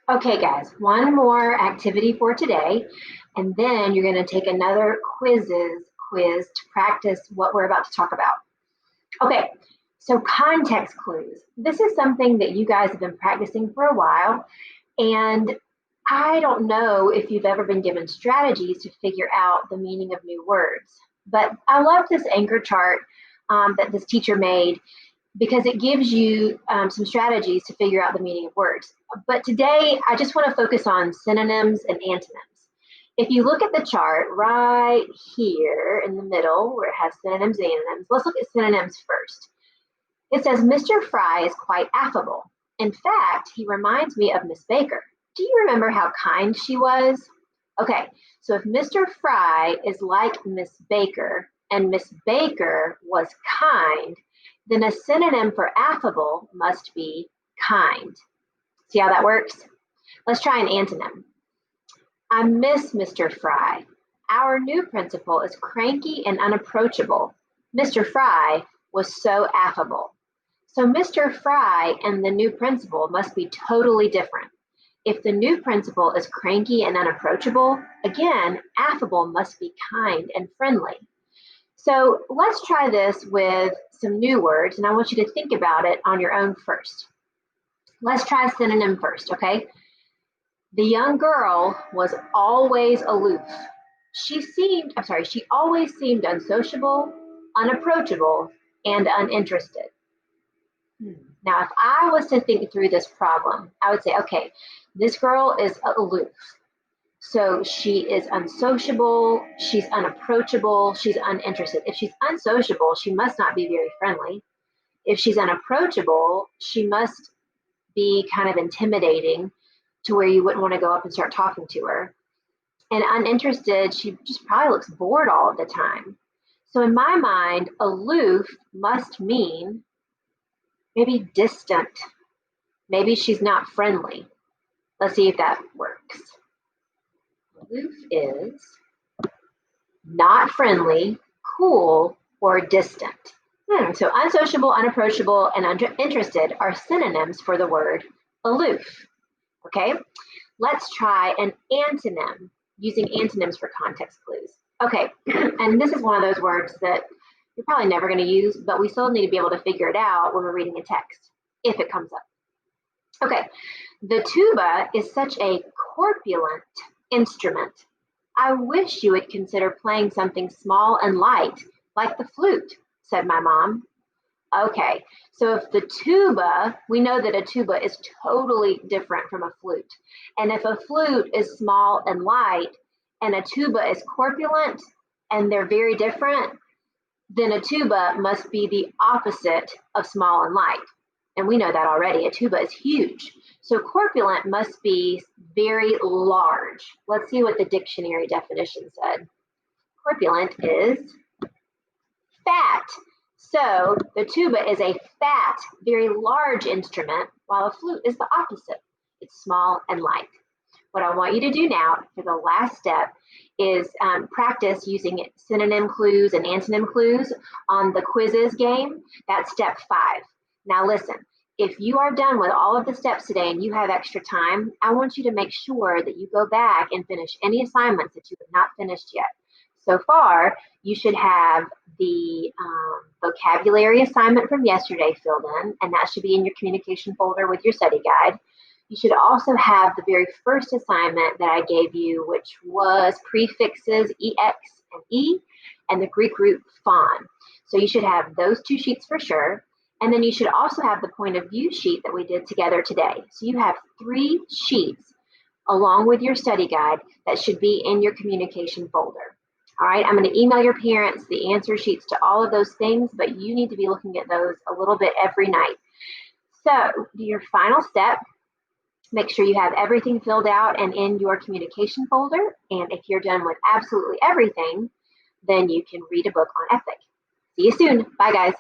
Okay, guys, one more activity for today, and then you're going to take another quiz to practice what we're about to talk about. Okay, so context clues. This is something that you guys have been practicing for a while, and I don't know if you've ever been given strategies to figure out the meaning of new words, but I love this anchor chart that this teacher made because it gives you some strategies to figure out the meaning of words. But today, I just want to focus on synonyms and antonyms. If you look at the chart right here in the middle where it has synonyms and antonyms, let's look at synonyms first. It says, Mr. Fry is quite affable. In fact, he reminds me of Miss Baker. Do you remember how kind she was? Okay, so if Mr. Fry is like Miss Baker and Miss Baker was kind, then a synonym for affable must be kind. See how that works? Let's try an antonym. I miss Mr. Fry. Our new principal is cranky and unapproachable. Mr. Fry was so affable. So Mr. Fry and the new principal must be totally different. If the new principal is cranky and unapproachable, again, affable must be kind and friendly. So let's try this with some new words, and I want you to think about it on your own first. Let's try synonym first, okay? The young girl was always aloof. She always seemed unsociable, unapproachable, and uninterested. Now, if I was to think through this problem, I would say, okay, this girl is aloof. So she is unsociable, she's unapproachable, she's uninterested. If she's unsociable, she must not be very friendly. If she's unapproachable, she must be kind of intimidating to where you wouldn't want to go up and start talking to her. And uninterested, she just probably looks bored all of the time. So in my mind, aloof must mean maybe distant. Maybe she's not friendly. Let's see if that works. Aloof is not friendly, cool, or distant. So unsociable, unapproachable, and uninterested are synonyms for the word aloof. Okay, let's try an antonym using antonyms for context clues. Okay, and this is one of those words that you're probably never going to use, but we still need to be able to figure it out when we're reading a text, if it comes up. Okay, the tuba is such a corpulent instrument. I wish you would consider playing something small and light, like the flute, said my mom. Okay, so if the tuba, we know that a tuba is totally different from a flute. And if a flute is small and light, and a tuba is corpulent, and they're very different, then a tuba must be the opposite of small and light. And we know that already. A tuba is huge. So corpulent must be very large. Let's see what the dictionary definition said. Corpulent is fat. So the tuba is a fat, very large instrument, while a flute is the opposite. It's small and light. What I want you to do now for the last step is practice using synonym clues and antonym clues on the quizzes game. That's step 5. Now listen, if you are done with all of the steps today and you have extra time, I want you to make sure that you go back and finish any assignments that you have not finished yet. So far, you should have the vocabulary assignment from yesterday filled in, and that should be in your communication folder with your study guide. You should also have the very first assignment that I gave you, which was prefixes EX and E and the Greek root fon. So you should have those 2 sheets for sure. And then you should also have the point of view sheet that we did together today. So you have 3 sheets along with your study guide that should be in your communication folder. All right, I'm going to email your parents the answer sheets to all of those things, but you need to be looking at those a little bit every night. So do your final step. Make sure you have everything filled out and in your communication folder. And if you're done with absolutely everything, then you can read a book on EPIC. See you soon. Bye, guys.